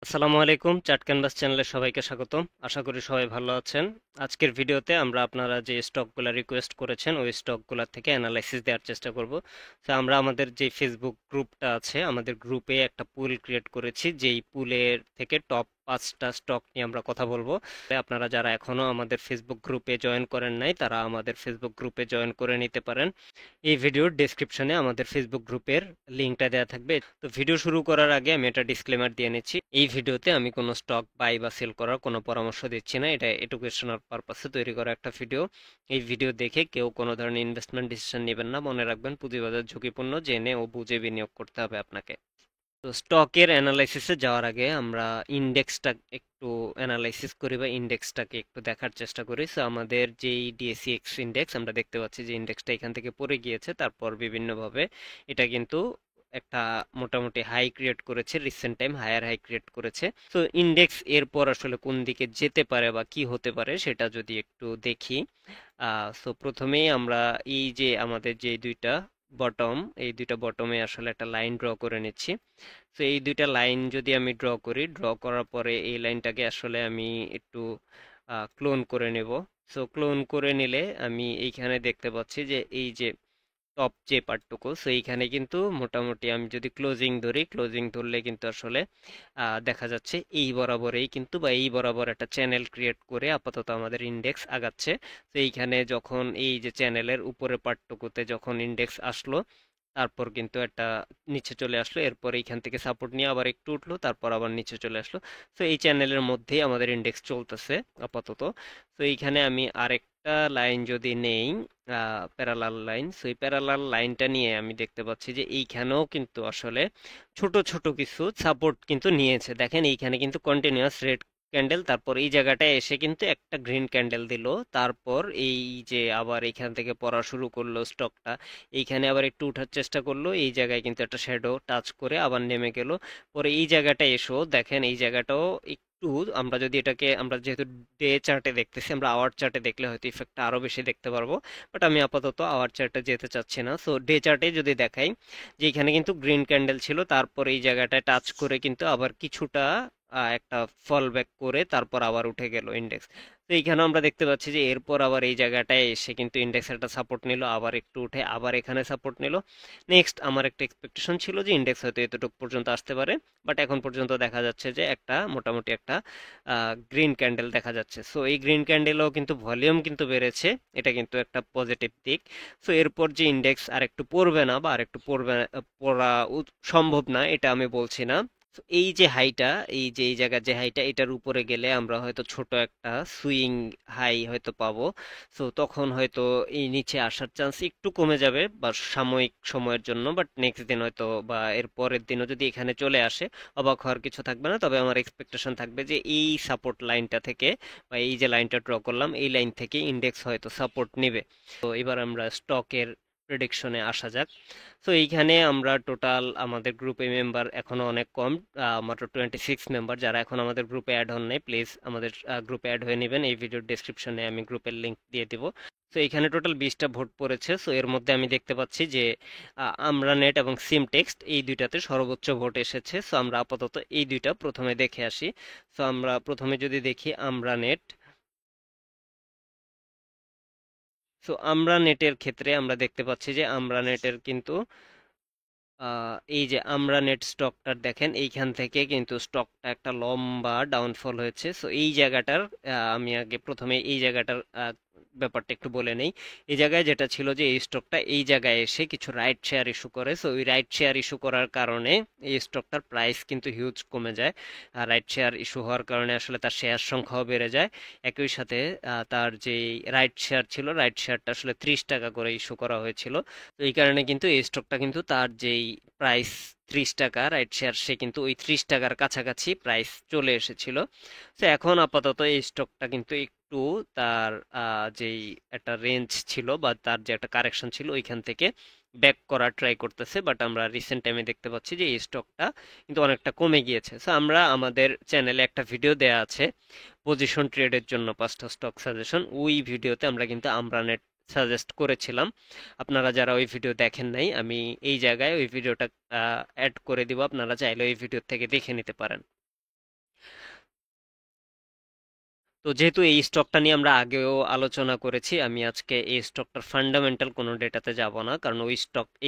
আসসালামু আলাইকুম, chart canvas চ্যানেলে সবাইকে স্বাগতম। আশা করি সবাই ভালো আছেন। আজকের ভিডিওতে আমরা আপনারা যে স্টকগুলো রিকোয়েস্ট করেছেন ওই স্টকগুলোর থেকে অ্যানালাইসিস দেওয়ার চেষ্টা করব। তো আমরা আমাদের যে ফেসবুক গ্রুপটা আছে, আমাদের গ্রুপে একটা পুল ক্রিয়েট করেছি, যেই পুলের থেকে টপ 5টা স্টক নিয়ে আমরা কথা বলবো। আপনারা যারা এখনো আমাদের ফেসবুক গ্রুপে জয়েন করেন নাই, তারা আমাদের ফেসবুক গ্রুপে জয়েন করে নিতে পারেন। এই ভিডিওর ডেসক্রিপশনে আমাদের ফেসবুক গ্রুপের লিঙ্কটা দেওয়া থাকবে। তো ভিডিও শুরু করার আগে আমি একটা ডিসক্লেমার দিয়ে নিচ্ছি, এই ভিডিওতে আমি কোনো স্টক বাই বা সেল করার কোনো পরামর্শ দিচ্ছি না। এটা এডুকেশনাল পারপাসে তৈরি করা একটা ভিডিও। এই ভিডিও দেখে কেউ কোনো ধরনের ইনভেস্টমেন্ট ডিসিশন নেবেন না। মনে রাখবেন, পুঁজিবাজার ঝুঁকিপূর্ণ, জেনে ও বুঝে বিনিয়োগ করতে হবে আপনাকে। তো স্টকের অ্যানালাইসিসে যাওয়ার আগে আমরা ইন্ডেক্সটা একটু অ্যানালাইসিস করি বা ইন্ডেক্সটাকে একটু দেখার চেষ্টা করি। সো আমাদের যেই ডিএসইএক্স ইন্ডেক্স, আমরা দেখতে পাচ্ছি যে ইন্ডেক্সটা এখান থেকে পড়ে গিয়েছে, তারপর বিভিন্নভাবে এটা কিন্তু একটা মোটামুটি হাই ক্রিয়েট করেছে, recent time higher high create করেছে। তো ইন্ডেক্স এরপর আসলে কোন দিকে যেতে পারে বা কি হতে পারে সেটা যদি একটু দেখি। সো প্রথমেই আমরা এই যে আমাদের যে দুইটা বটম, এই দুইটা বটমে আসলে একটা লাইন ড্র করে নিচ্ছি। তো এই দুইটা লাইন যদি আমি ড্র করি, ড্র করার পরে এই লাইনটাকে আসলে আমি একটু ক্লোন করে নেব। সো ক্লোন করে নিলে আমি এইখানে দেখতে পাচ্ছি যে এই যে টপ যে পার্টটুকু, সো এইখানে কিন্তু মোটামুটি আমি যদি ক্লোজিং ধরি, ক্লোজিং ধরলে কিন্তু আসলে দেখা যাচ্ছে এই বরাবরেই কিন্তু বা এই বরাবর একটা চ্যানেল ক্রিয়েট করে আপাতত আমাদের ইন্ডেক্স আগাচ্ছে। তো এইখানে যখন এই যে চ্যানেলের উপরে পার্টটুকুতে যখন ইন্ডেক্স আসলো, তারপর কিন্তু একটা নিচে চলে আসলো, এরপর এইখান থেকে সাপোর্ট নিয়ে আবার একটু উঠলো, তারপর আবার নিচে চলে আসলো। তো এই চ্যানেলের মধ্যেই আমাদের ইন্ডেক্স চলতেছে আপাতত। তো এইখানে আমি আরেকটা লাইন যদি নেই, প্যারালাল লাইন, সো এই প্যারালাল লাইনটা নিয়ে আমি দেখতে পাচ্ছি যে এইখানেও কিন্তু আসলে ছোট ছোট কিছু সাপোর্ট কিন্তু নিয়েছে। দেখেন এইখানে কিন্তু কন্টিনিউয়াস রেড ক্যান্ডেল, তারপর এই জায়গাটায় এসে কিন্তু একটা গ্রিন ক্যান্ডেল দিল, তারপর এই যে আবার এইখান থেকে পড়া শুরু করলো স্টকটা, এইখানে আবার একটু উঠার চেষ্টা করলো, এই জায়গায় কিন্তু একটা শ্যাডো টাচ করে আবার নেমে গেল। পরে এই জায়গাটা এসো, দেখেন এই জায়গাটাও একটু, আমরা যদি এটাকে, আমরা যেহেতু ডে চার্টে দেখতেছি, আমরা আওয়ার চার্টে দেখলে হয়তো ইফেক্টটা আরো বেশি দেখতে পারবো, বাট আমি আপাতত আওয়ার চার্টে যেতে চাচ্ছি না। সো ডে চার্টে যদি দেখাই যে এখানে কিন্তু গ্রিন ক্যান্ডেল ছিল, তারপর এই জায়গাটায় টাচ করে কিন্তু আবার কিছুটা একটা ফল ব্যাক করে তারপর আবার উঠে গেল ইন্ডেক্স। তো এইখানে আমরা দেখতে পাচ্ছি যে এরপর আবার এই জায়গাটায় এসে কিন্তু ইন্ডেক্স একটা সাপোর্ট নিল, আবার একটু উঠে আবার এখানে সাপোর্ট নিল। নেক্সট আমার একটা এক্সপেকটেশন ছিল যে ইন্ডেক্স হয়তো এতটুকু পর্যন্ত আসতে পারে, বাট এখন পর্যন্ত দেখা যাচ্ছে যে একটা মোটামুটি একটা গ্রিন ক্যান্ডেল দেখা যাচ্ছে। সো এই গ্রিন ক্যান্ডেলও কিন্তু ভলিউম কিন্তু বেড়েছে, এটা কিন্তু একটা পজিটিভ দিক। সো এরপর যে ইন্ডেক্স আর একটু পড়বে না বা আর একটু পড়বে, পড়া সম্ভব না এটা আমি বলছি না। তো এই যে হাইটা, এই যে এই জায়গার যে হাইটা, এটার উপরে গেলে আমরা হয়তো ছোট একটা সুইং হাই হয়তো পাবো। সো তখন হয়তো এই নিচে আসার চান্স একটু কমে যাবে বা সাময়িক সময়ের জন্য, বাট নেক্সট দিন হয়তো বা এর পরের দিনও যদি এখানে চলে আসে, অবাক হওয়ার কিছু থাকবে না। তবে আমার এক্সপেকটেশন থাকবে যে এই সাপোর্ট লাইনটা থেকে বা এই যে লাইনটা ড্র করলাম, এই লাইন থেকে ইন্ডেক্স হয়তো সাপোর্ট নেবে। তো এবার আমরা স্টকের প্রেডিকশনে আসা যাক। তো এইখানে আমরা টোটাল আমাদের গ্রুপে মেম্বার এখনো অনেক কম, মাত্র 26 মেম্বার। যারা এখন আমাদের গ্রুপে অ্যাড হন নাই, প্লিজ আমাদের গ্রুপে অ্যাড হয়ে নেবেন। এই ভিডিওর ডেসক্রিপশনে আমি গ্রুপের লিংক দিয়ে দিব। তো এখানে টোটাল 20টা ভোট পড়েছে। সো এর মধ্যে আমি দেখতে পাচ্ছি যে আমরা নেট এবং সিম টেক্সট এই দুইটাতে সর্বোচ্চ ভোট এসেছে। সো আমরা আপাতত এই দুইটা প্রথমে দেখে আসি। সো আমরা প্রথমে যদি দেখি আমরা নেট, সো আমরা নেটের ক্ষেত্রে আমরা দেখতে পাচ্ছি যে আমরা নেটের কিন্তু এই যে আমরা নেট স্টকটার দেখেন, এইখান থেকে কিন্তু স্টকটা একটা লম্বা ডাউনফল হয়েছে। সো এই জায়গাটার আমি আগে প্রথমে এই জায়গাটার ব্যাপারটা একটু বলে নেই। এই জায়গায় যেটা ছিল যে এই স্টকটা এই জায়গায় এসে কিছু রাইট শেয়ার ইস্যু করে। সো ওই রাইট শেয়ার ইস্যু করার কারণে এই স্টকটার প্রাইস কিন্তু হিউজ কমে যায়। আর রাইট শেয়ার ইস্যু হওয়ার কারণে আসলে তার শেয়ার সংখ্যাও বেড়ে যায়। একই সাথে তার যে রাইট শেয়ার ছিল, রাইট শেয়ারটা আসলে 30 টাকা করে ইস্যু করা হয়েছিল। তো এই কারণে কিন্তু এই স্টকটা কিন্তু তার যেই প্রাইস 30 টাকা রাইট শেয়ার, সে কিন্তু ওই 30 টাকার কাছাকাছি প্রাইস চলে এসেছিল। তো এখন আপাতত এই স্টকটা কিন্তু একটু তার যেই একটা রেঞ্জ ছিল বা তার যে একটা কারেকশন ছিল ওইখান থেকে ব্যাক করার ট্রাই করতেছে, বাট আমরা রিসেন্ট টাইমে দেখতে পাচ্ছি যে এই স্টকটা কিন্তু অনেকটা কমে গিয়েছে। সো আমরা আমাদের চ্যানেলে একটা ভিডিও দেয়া আছে পজিশন ট্রেডের জন্য 5টা স্টক সাজেশন, ওই ভিডিওতে আমরা কিন্তু আমরানেট সাজেস্ট করেছিলাম। আপনারা যারা ওই ভিডিও দেখেন নাই, আমি এই জায়গায় ওই ভিডিওটা অ্যাড করে দিব, আপনারা চাইলে ওই ভিডিও থেকে দেখে নিতে পারেন। তো যেহেতু এই স্টকটা নিয়ে আমরা আগেও আলোচনা করেছি, আমি আজকে এই স্টকটার ফান্ডামেন্টাল কোনো ডেটাতে যাব না, কারণ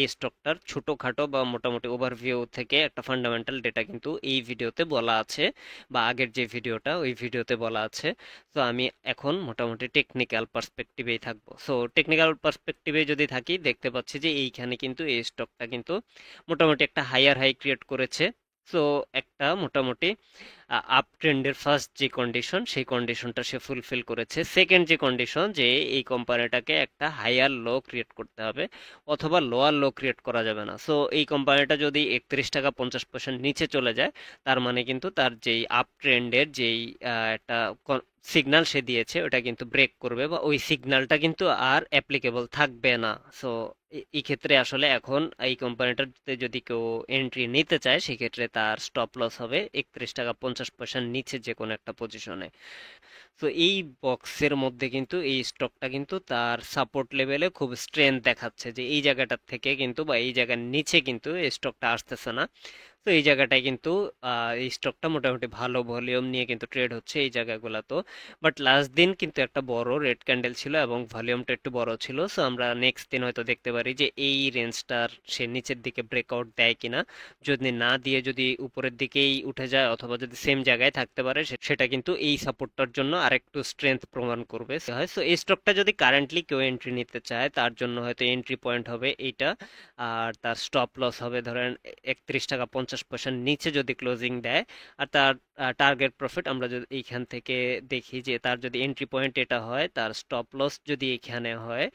এই স্টকটার ছোটখাটো বা মোটামুটি ওভারভিউ থেকে একটা ফান্ডামেন্টাল ডেটা কিন্তু এই ভিডিওতে বলা আছে, বা আগের যে ভিডিওটা ওই ভিডিওতে বলা আছে। তো আমি এখন মোটামুটি টেকনিক্যাল পার্সপেক্টিভেই থাকবো। সো টেকনিক্যাল পার্সপেক্টিভে যদি থাকি, দেখতে পাচ্ছি যে এইখানে কিন্তু এই স্টকটা কিন্তু মোটামুটি একটা হাইয়ার হাই ক্রিয়েট করেছে। সো একটা মোটামুটি আপ ট্রেন্ডের ফার্স্ট যে কন্ডিশন, সেই কন্ডিশনটা সে ফুলফিল করেছে। সেকেন্ড যে কন্ডিশন, যে এই কোম্পানিটাকে একটা হাইয়ার লো ক্রিয়েট করতে হবে, অথবা লোয়ার লো ক্রিয়েট করা যাবে না। সো এই কোম্পানিটা যদি 31 টাকা 50 পয়সার নিচে চলে যায়, তার মানে কিন্তু তার যেই আপ ট্রেন্ডের যেই একটা সিগন্যাল সে দিয়েছে ওটা কিন্তু ব্রেক করবে, বা ওই সিগন্যালটা কিন্তু আর অ্যাপ্লিকেবল থাকবে না। সো এই ক্ষেত্রে আসলে এখন এই কোম্পানিটাতে যদি কেউ এন্ট্রি নিতে চায়, সেক্ষেত্রে তার স্টপ লস হবে 31 টাকা 50 পয়সার নিচে যে কোনো একটা পজিশনে। তো এই বক্সের মধ্যে কিন্তু এই স্টকটা কিন্তু তার সাপোর্ট লেভেলে খুব স্ট্রেংথ দেখাচ্ছে, যে এই জায়গাটার থেকে কিন্তু বা এই জায়গার নিচে কিন্তু এই স্টকটা আসতেছে না। তো এই জায়গাটায় কিন্তু এই স্টকটা মোটামুটি ভালো ভলিউম নিয়ে কিন্তু ট্রেড হচ্ছে এই জায়গাগুলো। তো বাট লাস্ট দিন কিন্তু একটা বড় রেড ক্যান্ডেল ছিল এবং ভলিউমটা একটু বড় ছিল। সো আমরা নেক্সট দিন হয়তো দেখতে পারি যে এই রেঞ্জটার সে নিচের দিকে ব্রেকআউট দেয় কিনা। যদি না দিয়ে যদি উপরের দিকেই উঠে যায়, অথবা যদি সেম জায়গায় থাকতে পারে, সেটা কিন্তু এই সাপোর্টটার জন্য আরেকটু স্ট্রেংথ প্রমাণ করবে। সো এই স্টকটা যদি কারেন্টলি কেউ এন্ট্রি নিতে চায়, তার জন্য হয়তো এন্ট্রি পয়েন্ট হবে এইটা। আর তার স্টপ লস হবে ধরেন 31 টাকা 50 পয়সার নিচে যদি ক্লোজিং দেয়। আর তার টার্গেট প্রফিট আমরা যদি এইখান থেকে দেখি, যে তার যদি এন্ট্রি পয়েন্ট এটা হয়, তার স্টপ লস যদি এখানে হয়,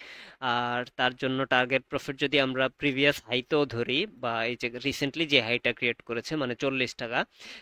আর তার জন্য টার্গেট প্রফিট যদি আমরা প্রিভিয়াস হাইতেও ধরি, বা এই যে রিসেন্টলি যে হাইটা ক্রিয়েট করেছে মানে 40 টাকা,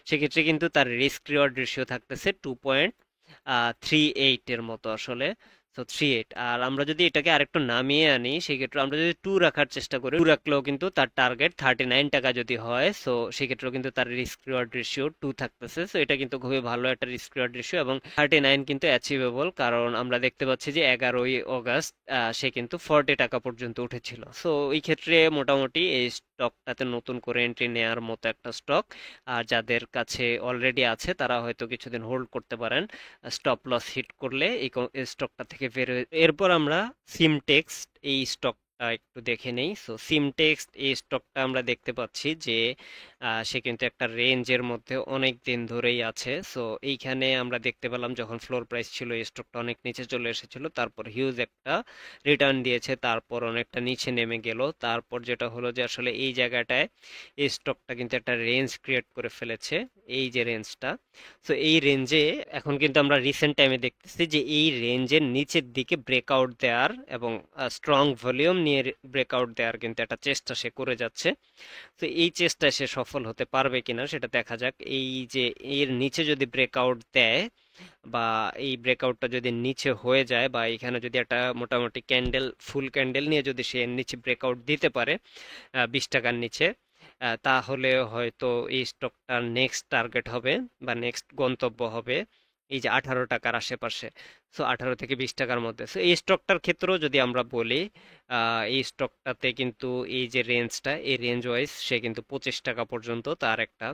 সেক্ষেত্রে কিন্তু তার রিস্ক রিওয়ার্ড রেশিও থাকতেছে 2.38 এর মতো আসলে। তো 3.8। আর আমরা যদি এটাকে আরেকটু নামিয়ে আনি, সেক্ষেত্রে আমরা যদি 2 রাখার চেষ্টা করি, 2 রাখলেও কিন্তু তার টার্গেট 39 টাকা যদি হয়, সো সেক্ষেত্রেও কিন্তু তার রিস্ক রিওয়ার্ড রেশিও 2 থাকতেছে। সো এটা কিন্তু খুবই ভালো একটা রিস্ক রিওয়ার্ড রেশিও, এবং 39 কিন্তু অ্যাচিভেবল, কারণ আমরা দেখতে পাচ্ছি যে 11ই অগাস্ট সে কিন্তু 40 টাকা পর্যন্ত উঠেছিল। সো এই ক্ষেত্রে মোটামুটি এই স্টকটাতে নতুন করে এন্ট্রি নেওয়ার মতো একটা স্টক। আর যাদের কাছে অলরেডি আছে, তারা হয়তো কিছুদিন হোল্ড করতে পারেন, স্টপ লস হিট করলে এই স্টকটা থেকে বের হয়ে। এরপর আমরা সিমটেক্স এই স্টকটা একটু দেখে নেই। সো সিমটেক্স এই স্টকটা আমরা দেখতে পাচ্ছি যে সে কিন্তু একটা রেঞ্জের মধ্যে অনেক দিন ধরেই আছে। সো এইখানে আমরা দেখতে পেলাম যখন ফ্লোর প্রাইস ছিল, এই স্টকটা অনেক নিচে চলে এসেছিল, তারপর হিউজ একটা রিটার্ন দিয়েছে, তারপর অনেকটা নিচে নেমে গেল। তারপর যেটা হলো যে আসলে এই জায়গাটায় এই স্টকটা কিন্তু একটা রেঞ্জ ক্রিয়েট করে ফেলেছে, এই যে রেঞ্জটা। সো এই রেঞ্জে এখন কিন্তু আমরা রিসেন্ট টাইমে দেখতেছি যে এই রেঞ্জের নিচের দিকে ব্রেকআউট দেওয়ার এবং স্ট্রং ভলিউম নিয়ে ব্রেকআউট দেওয়ার কিন্তু একটা চেষ্টা সে করে যাচ্ছে। তো এই চেষ্টায় সে সফল হতে পারবে কিনা সেটা দেখা যাক। এই যে এর নিচে যদি ব্রেকআউট দেয়, বা এই ব্রেকআউটটা যদি নিচে হয়ে যায়, বা এখানে যদি একটা মোটামুটি ক্যান্ডেল, ফুল ক্যান্ডেল নিয়ে যদি সে এর নিচে ব্রেকআউট দিতে পারে 20 টাকার নিচে, তাহলে হয়তো এই স্টকটার নেক্সট টার্গেট হবে বা নেক্সট গন্তব্য হবে এই যে 18 টাকার আশেপাশে। সো 18 থেকে 20 টাকার মধ্যে। সো এই স্টকটার ক্ষেত্রেও যদি আমরা বলি, এই স্টকটাতে কিন্তু এই যে রেঞ্জটা, এই রেঞ্জ ওয়াইজ সে কিন্তু 25 টাকা পর্যন্ত তার একটা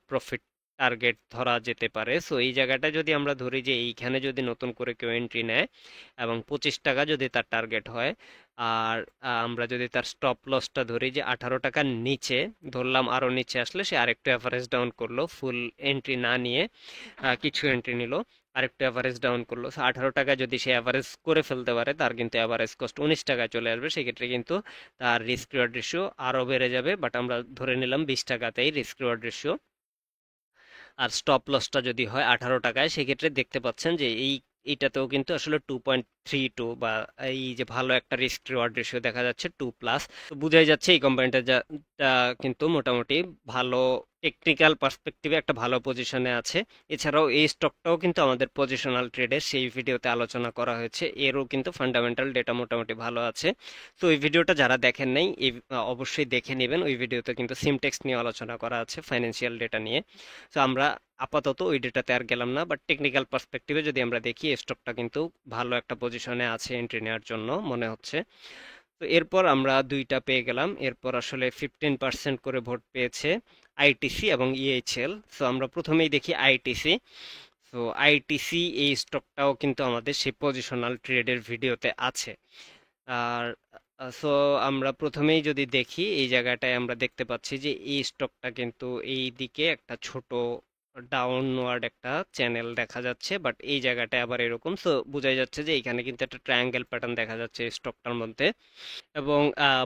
প্রফিট টার্গেট ধরা যেতে পারে। সো এই জায়গাটা যদি আমরা ধরি যে এইখানে যদি নতুন করে কেউ এন্ট্রি নেয় এবং 25 টাকা যদি তার টার্গেট হয়, আর আমরা যদি তার স্টপ লসটা ধরি যে 18 টাকার নিচে ধরলাম, আরো নিচে আসলে সে আরেকটু অ্যাভারেজ ডাউন করলো, ফুল এন্ট্রি না নিয়ে কিছু এন্ট্রি নিল, আরেকটু অ্যাভারেজ ডাউন করলো। 18 টাকা যদি সে অ্যাভারেজ করে ফেলতে পারে, তার কিন্তু অ্যাভারেজ কস্ট 19 টাকায় চলে আসবে। সেক্ষেত্রে কিন্তু তার রিস্ক রিওয়ার্ড রেশিও আরো বেড়ে যাবে, বাট আমরা ধরে নিলাম 20 টাকাতেই রিস্ক রিওয়ার্ড রেশিও। আর স্টপ লসটা যদি হয় 18 টাকায়, সেক্ষেত্রে দেখতে পাচ্ছেন যে এইটাতেও কিন্তু আসলে 2.32, বা এই যে ভালো একটা রিস্ক রিওয়ার্ড রেশিও দেখা যাচ্ছে 2+। তো বোঝাই যাচ্ছে এই কোম্পানিটা কিন্তু মোটামুটি ভালো টেকনিক্যাল পার্সপেক্টিভে একটা ভালো পজিশনে আছে। এছাড়াও এই স্টকটাও কিন্তু আমাদের পজিশনাল ট্রেডের সেই ভিডিওতে আলোচনা করা হয়েছে, এরও কিন্তু ফান্ডামেন্টাল ডেটা মোটামুটি ভালো আছে। তো ওই ভিডিওটা যারা দেখেন নাই, অবশ্যই দেখে নেবেন। ওই ভিডিওতে কিন্তু সিমটেক্স নিয়ে আলোচনা করা আছে, ফাইন্যান্সিয়াল ডেটা নিয়ে। তো আমরা আপাতত ওই ডেটাতে আর গেলাম না, বাট টেকনিক্যাল পার্সপেক্টিভে যদি আমরা দেখি, স্টকটা কিন্তু ভালো একটা পজিশনে আছে এন্ট্রি নেওয়ার জন্য মনে হচ্ছে। তো এরপর আমরা দুইটা পেয়ে গেলাম। এরপর আসলে 15% করে ভোট পেয়েছে আইটিসি এবং ইএইচএল। সো আমরা প্রথমেই দেখি আইটিসি। তো আইটিসি এই স্টকটাও কিন্তু আমাদের সেই পজিশনাল ট্রেডের ভিডিওতে আছে। আর সো আমরা প্রথমেই যদি দেখি এই জায়গাটায় আমরা দেখতে পাচ্ছি যে এই স্টকটা কিন্তু এই দিকে একটা ছোট ডাউনওয়ার্ড একটা চ্যানেল দেখা যাচ্ছে, বাট এই জায়গাটায় আবার এরকম, সো বোঝাই যাচ্ছে যে এখানে কিন্তু একটা ট্রায়াঙ্গেল প্যাটার্ন দেখা যাচ্ছে এই স্টকটার মধ্যে। এবং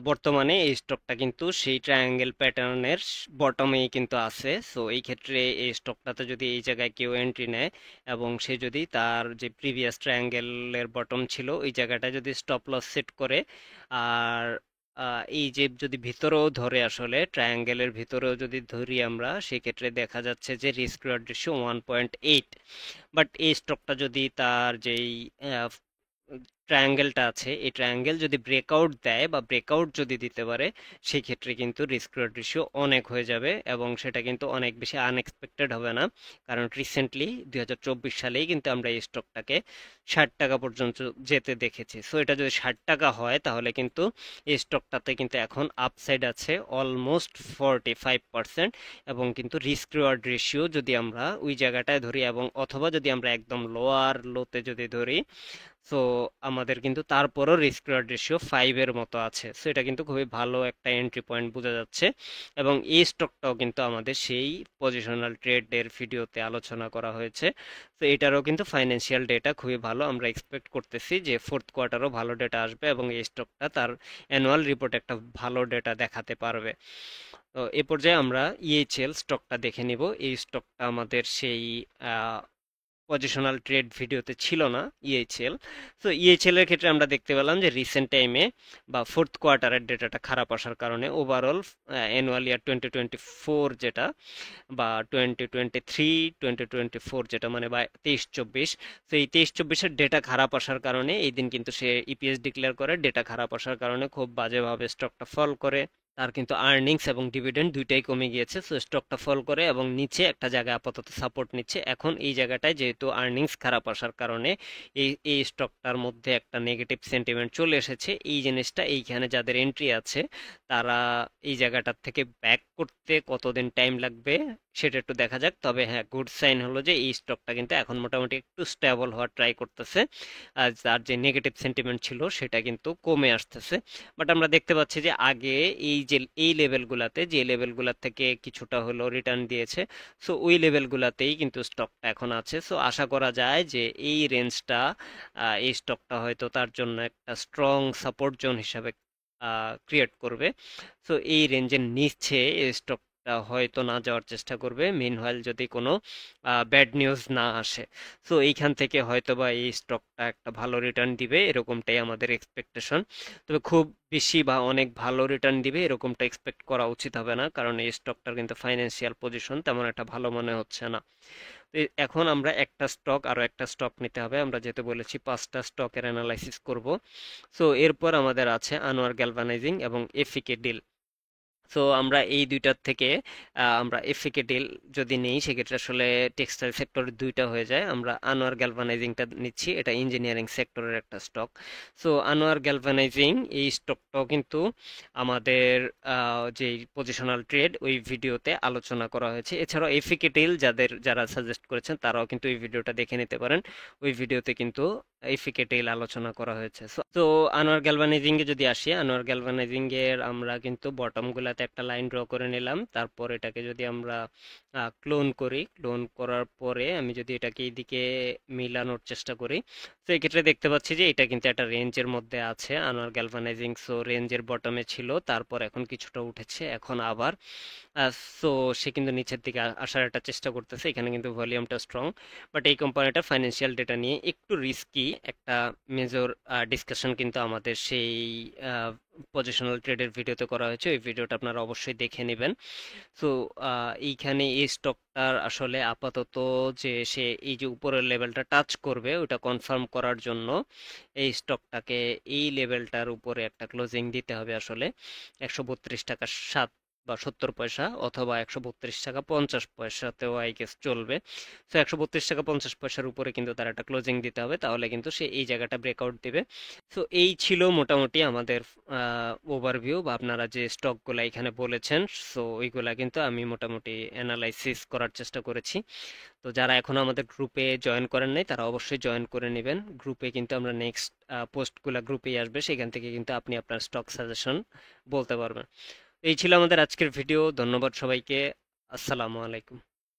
বর্তমানে এই স্টকটা কিন্তু সেই ট্রায়াঙ্গেল প্যাটার্নের বটমেই কিন্তু আছে। সো এই ক্ষেত্রে এই স্টকটাতে যদি এই জায়গায় কেউ এন্ট্রি নেয় এবং সে যদি তার যে প্রিভিয়াস ট্রায়াঙ্গেলের বটম ছিল ওই জায়গাটায় যদি স্টপ লস সেট করে, আর এই যে যদি ভিতরেও ধরে, আসলে ট্রায়াঙ্গেলের ভিতরেও যদি ধরি আমরা, সেক্ষেত্রে দেখা যাচ্ছে যে রিস্ক রিওয়ার্ড রেশিও 1.8। বাট এই স্টকটা যদি তার যেই ট্রায়াঙ্গেলটা আছে এই ট্রায়াঙ্গেল যদি ব্রেকআউট দেয় বা ব্রেকআউট যদি দিতে পারে, সেই ক্ষেত্রে কিন্তু রিস্ক রিওয়ার্ড রেশিও অনেক হয়ে যাবে এবং সেটা কিন্তু অনেক বেশি আনএক্সপেক্টেড হবে না। কারণ রিসেন্টলি 2024 সালেই কিন্তু আমরা এই স্টকটাকে 60 টাকা পর্যন্ত যেতে দেখেছি। সো এটা যদি 60 টাকা হয় তাহলে কিন্তু এই স্টকটাতে কিন্তু এখন আপসাইড আছে অলমোস্ট 45%। এবং কিন্তু রিস্ক রিওয়ার্ড রেশিও যদি আমরা ওই জায়গাটায় ধরি এবং অথবা যদি আমরা একদম লোয়ার লোতে যদি ধরি, সো আমাদের কিন্তু তারপরও রিস্ক রিওয়ার্ড রেশিও 5-এর মতো আছে। সো এটা কিন্তু খুবই ভালো একটা এন্ট্রি পয়েন্ট বোঝা যাচ্ছে। এবং এই স্টকটাও কিন্তু আমাদের সেই পজিশনাল ট্রেডের ভিডিওতে আলোচনা করা হয়েছে। তো এটারও কিন্তু ফাইন্যান্সিয়াল ডেটা খুবই ভালো, আমরা এক্সপেক্ট করতেছি যে ফোর্থ কোয়ার্টারও ভালো ডেটা আসবে এবং এই স্টকটা তার অ্যানুয়াল রিপোর্টে একটা ভালো ডেটা দেখাতে পারবে। তো এ পর্যায়ে আমরা ইএইচএল স্টকটা দেখে নিব। এই স্টকটা আমাদের সেই পজিশনাল ট্রেড ভিডিওতে ছিল না, ইএইচএল। তো ইএইচএল এর ক্ষেত্রে আমরা দেখতে পেলাম যে রিসেন্ট টাইমে বা ফোর্থ কোয়ার্টারের ডেটাটা খারাপ আসার কারণে ওভারঅল অ্যানুয়াল ইয়ার 2024 যেটা বা 2023 2024 যেটা মানে বা 23-24, তো এই 23-24-এর ডেটা খারাপ আসার কারণে এই দিন কিন্তু সে ইপিএস ডিক্লেয়ার করে। ডেটা খারাপ আসার কারণে খুব বাজেভাবে স্টকটা ফল করে, তার কিন্তু আর্নিংস এবং ডিভিডেন্ড দুইটাই কমে গিয়েছে। সো স্টকটা ফল করে এবং নিচে একটা জায়গায় আপাতত সাপোর্ট নিচ্ছে। এখন এই জায়গাটায় যেহেতু আর্নিংস খারাপ আসার কারণে এই স্টকটার মধ্যে একটা নেগেটিভ সেন্টিমেন্ট চলে এসেছে। এই জিনিসটা এইখানে যাদের এন্ট্রি আছে তারা এই জায়গাটার থেকে ব্যাক করতে কতদিন টাইম লাগবে সেটা একটু দেখা যাক। তবে হ্যাঁ, গুড সাইন হলো যে এই স্টকটা কিন্তু এখন মোটামুটি একটু স্টেবল হওয়ার ট্রাই করতেছে, আর যার যে নেগেটিভ সেন্টিমেন্ট ছিল সেটা কিন্তু কমে আসতেছে। বাট আমরা দেখতে পাচ্ছি যে আগে এই যে এই লেভেলগুলাতে, যে লেভেলগুলোর থেকে কিছুটা হলো রিটার্ন দিয়েছে, সো ওই লেভেলগুলাতেই কিন্তু স্টকটা এখন আছে। সো আশা করা যায় যে এই রেঞ্জটা, এই স্টকটা হয়তো তার জন্য একটা স্ট্রং সাপোর্ট জোন হিসাবে ক্রিয়েট করবে। সো এই রেঞ্জের নিচে এই স্টকটা হয়তো না যাওয়ার চেষ্টা করবে, মিনওয়াইল যদি কোনো ব্যাড নিউজ না আসে। সো এইখান থেকে হয়তো বা এই স্টকটা একটা ভালো রিটার্ন দিবে, এরকমটাই আমাদের এক্সপেকটেশন। তবে খুব বেশি বা অনেক ভালো রিটার্ন দিবে এরকমটা এক্সপেক্ট করা উচিত হবে না, কারণ এই স্টকটার কিন্তু ফাইন্যান্সিয়াল পজিশন তেমন একটা ভালো মনে হচ্ছে না। তো এখন আমরা একটা স্টক আরো একটা স্টক নিতে হবে, আমরা যেহেতু বলেছি 5টা স্টকের অ্যানালাইসিস করব। সো এরপর আমাদের আছে আনোয়ার গ্যালভানাইজিং এবং এফিকে ডিল। সো আমরা এই দুইটার থেকে আমরা এফিকে ডিল যদি নেই সেক্ষেত্রে আসলে টেক্সটাইল সেক্টরের দুইটা হয়ে যায়। আমরা আনোয়ার গ্যালভানাইজিংটা নিচ্ছি, এটা ইঞ্জিনিয়ারিং সেক্টরের একটা স্টক। সো আনোয়ার গ্যালভানাইজিং এই স্টকটাও কিন্তু আমাদের যে পজিশনাল ট্রেড ওই ভিডিওতে আলোচনা করা হয়েছে। এছাড়াও এফিকে ডিল যারা সাজেস্ট করেছেন তারাও কিন্তু এই ভিডিওটা দেখে নিতে পারেন। ওই ভিডিওতে কিন্তু এফিকে ডিল আলোচনা করা হয়েছে। তো আনোয়ার গ্যালভানাইজিং এ যদি আসি, আনোয়ার গ্যালভানাইজিং এর আমরা কিন্তু বটম গুলাতে একটা লাইন ড্র করে নিলাম। তারপর এটাকে যদি আমরা ক্লোন করি, ক্লোন করার পরে আমি যদি এটাকে এইদিকে মিলানোর চেষ্টা করি, তো এক্ষেত্রে দেখতে পাচ্ছি যে এটা কিন্তু একটা রেঞ্জের মধ্যে আছে আনোয়ার গ্যালভানাইজিং। সো রেঞ্জের বটমে ছিল, তারপর এখন কিছুটা উঠেছে, এখন আবার সো সে কিন্তু নিচের দিকে আসার একটা চেষ্টা করতেছে। এখানে কিন্তু ভলিউমটা স্ট্রং, বাট এই কোম্পানিটার ফাইন্যান্সিয়াল ডেটা নিয়ে একটু রিস্কি একটা মেজর ডিসকাশন কিন্তু আমাদের সেই পজিশনাল ট্রেডের ভিডিওতে করা হয়েছে। ওই ভিডিওটা আপনারা অবশ্যই দেখে নেবেন। সো এইখানে এই স্টকটার আসলে আপাতত যে সে এই যে উপরের লেভেলটা টাচ করবে ওটা কনফার্ম করার জন্য এই স্টকটাকে এই লেভেলটার উপরে একটা ক্লোজিং দিতে হবে আসলে 132 টাকা 7। বা 70 পয়সা, অথবা 132 টাকা 50 পয়সাতেও আই গেস চলবে। তো 132 টাকা 50 পয়সার উপরে কিন্তু তার একটা ক্লোজিং দিতে হবে, তাহলে কিন্তু সে এই জায়গাটা ব্রেকআউট দিবে। তো এই ছিল মোটামুটি আমাদের ওভারভিউ, বা আপনারা যে স্টকগুলা এখানে বলেছেন, সো ওইগুলা কিন্তু আমি মোটামুটি অ্যানালাইসিস করার চেষ্টা করেছি। তো যারা এখনো আমাদের গ্রুপে জয়েন করেন নাই, তারা অবশ্যই জয়েন করে নেবেন। গ্রুপে কিন্তু আমরা নেক্সট পোস্টগুলা গ্রুপেই আসবে, সেখান থেকে কিন্তু আপনি আপনার স্টক সাজেশন বলতে পারবেন। এই ছিল আমাদের আজকের ভিডিও। ধন্যবাদ সবাইকে। আসসালামু আলাইকুম।